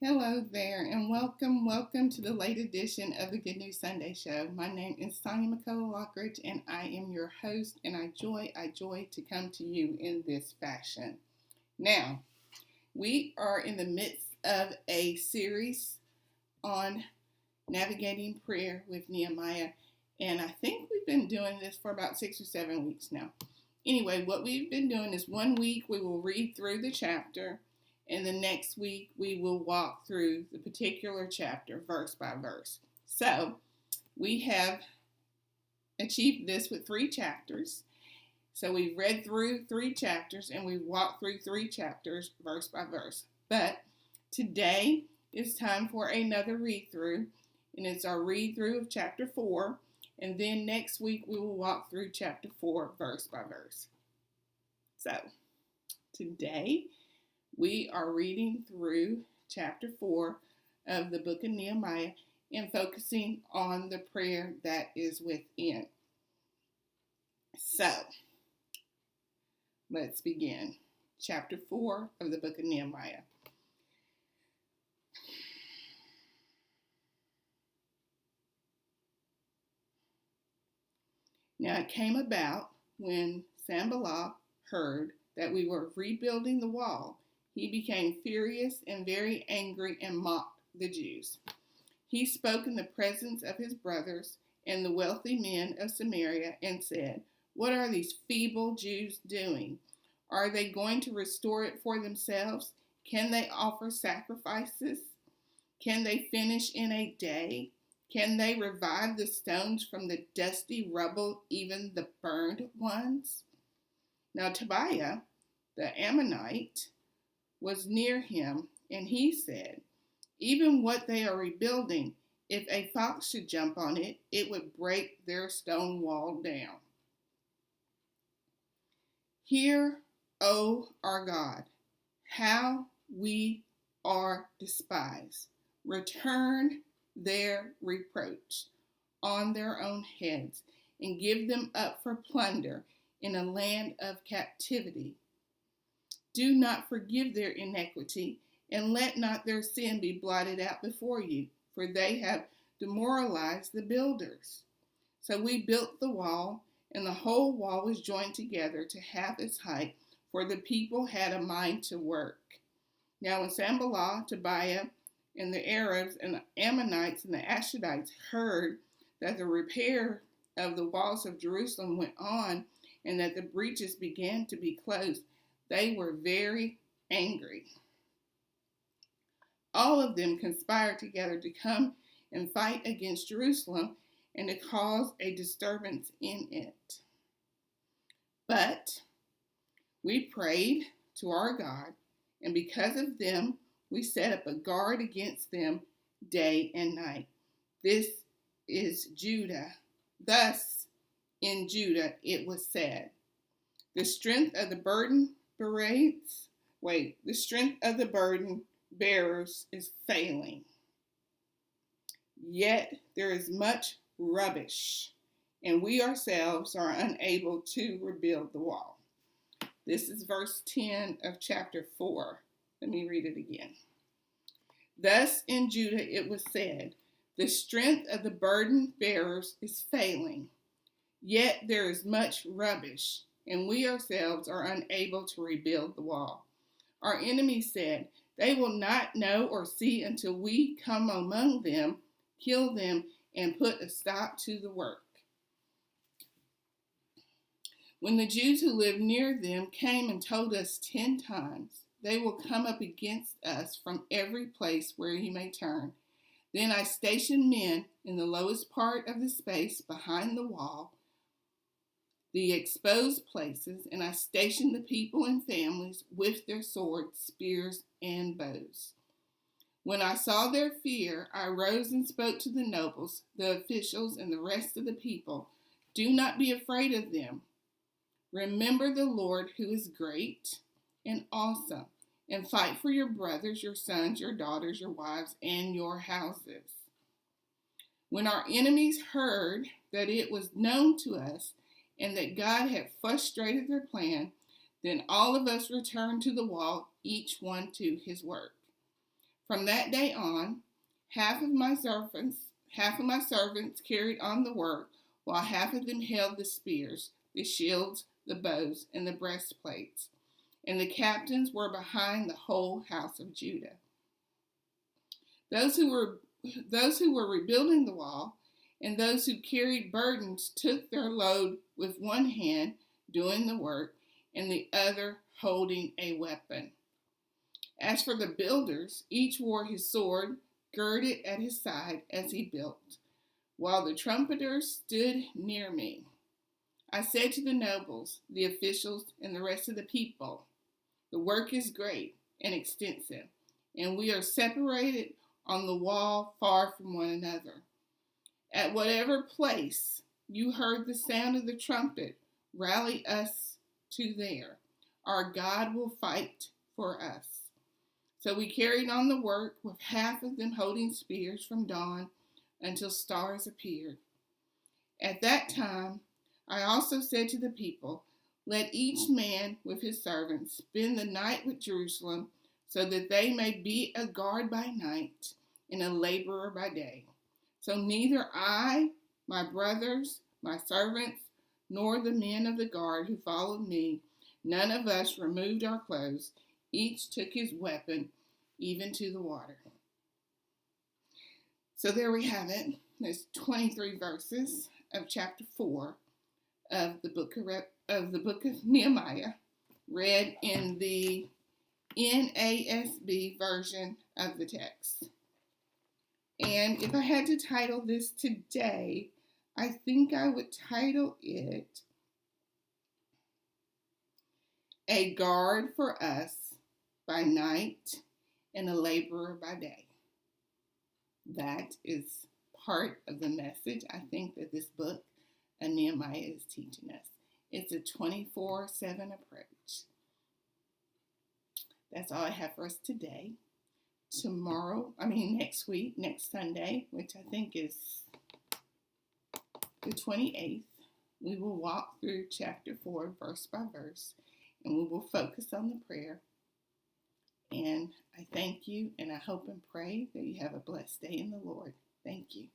Hello there, and welcome to the late edition of the Good News Sunday Show. My name is Sonia McCullough Lockridge, and I am your host, and I joy to come to you in this fashion. Now, we are in the midst of a series on navigating prayer with Nehemiah, and I think we've been doing this for about 6 or 7 weeks now. Anyway, what we've been doing is 1 week we will read through the chapter, and the next week we will walk through the particular chapter verse by verse. So we have achieved this with 3 chapters. So we've read through 3 chapters and we've walked through 3 chapters verse by verse. But today is time for another read through, and it's our read through of chapter 4. And then next week we will walk through chapter 4 verse by verse. So today we are reading through chapter 4 of the book of Nehemiah and focusing on the prayer that is within. So, let's begin. Chapter 4 of the book of Nehemiah. Now it came about when Sanballat heard that we were rebuilding the wall, he became furious and very angry and mocked the Jews. He spoke in the presence of his brothers and the wealthy men of Samaria and said, "What are these feeble Jews doing? Are they going to restore it for themselves? Can they offer sacrifices? Can they finish in a day? Can they revive the stones from the dusty rubble, even the burned ones?" Now Tobiah, the Ammonite, was near him, and he said, "Even what they are rebuilding, if a fox should jump on it, it would break their stone wall down. Hear, O our God, how we are despised. Return their reproach on their own heads, and give them up for plunder in a land of captivity. Do not forgive their iniquity, and let not their sin be blotted out before you, for they have demoralized the builders." So we built the wall, and the whole wall was joined together to half its height, for the people had a mind to work. Now when Sanballat, Tobiah, and the Arabs, and the Ammonites, and the Ashdodites heard that the repair of the walls of Jerusalem went on, and that the breaches began to be closed, they were very angry. All of them conspired together to come and fight against Jerusalem and to cause a disturbance in it. But we prayed to our God, and because of them, we set up a guard against them day and night. This is Judah. Thus, in Judah, it was said, the strength of the burden bearers is failing. Yet there is much rubbish, and we ourselves are unable to rebuild the wall. This is verse 10 of chapter 4. Let me read it again. Thus in Judah it was said, the strength of the burden bearers is failing. Yet there is much rubbish, and we ourselves are unable to rebuild the wall. Our enemies said, they will not know or see until we come among them, kill them, and put a stop to the work. When the Jews who lived near them came and told us 10 times, they will come up against us from every place where you may turn. Then I stationed men in the lowest part of the space behind the wall, the exposed places, and I stationed the people and families with their swords, spears, and bows. When I saw their fear, I rose and spoke to the nobles, the officials, and the rest of the people. Do not be afraid of them. Remember the Lord who is great and awesome, and fight for your brothers, your sons, your daughters, your wives, and your houses. When our enemies heard that it was known to us and that God had frustrated their plan, then all of us returned to the wall, each one to his work. From that day on, half of my servants carried on the work, while half of them held the spears, the shields, the bows, and the breastplates. And the captains were behind the whole house of Judah. Those who were rebuilding the wall and those who carried burdens took their load with one hand doing the work and the other holding a weapon. As for the builders, each wore his sword girded at his side as he built, while the trumpeters stood near me. I said to the nobles, the officials, and the rest of the people, the work is great and extensive, and we are separated on the wall far from one another. At whatever place you heard the sound of the trumpet, rally us to there. Our God will fight for us. So we carried on the work with half of them holding spears from dawn until stars appeared. At that time, I also said to the people, let each man with his servants spend the night with Jerusalem, so that they may be a guard by night and a laborer by day. So neither I, my brothers, my servants, nor the men of the guard who followed me, none of us removed our clothes. Each took his weapon, even to the water. So there we have it. There's 23 verses of chapter 4 of the book of Nehemiah, read in the NASB version of the text. And if I had to title this today, I think I would title it A Guard for Us by Night and a Laborer by Day. That is part of the message I think that this book of Nehemiah is teaching us. It's a 24/7 approach. That's all I have for us today. Next week, next Sunday, which I think is the 28th, we will walk through chapter 4 verse by verse, and we will focus on the prayer. And I thank you, and I hope and pray that you have a blessed day in the Lord. Thank you.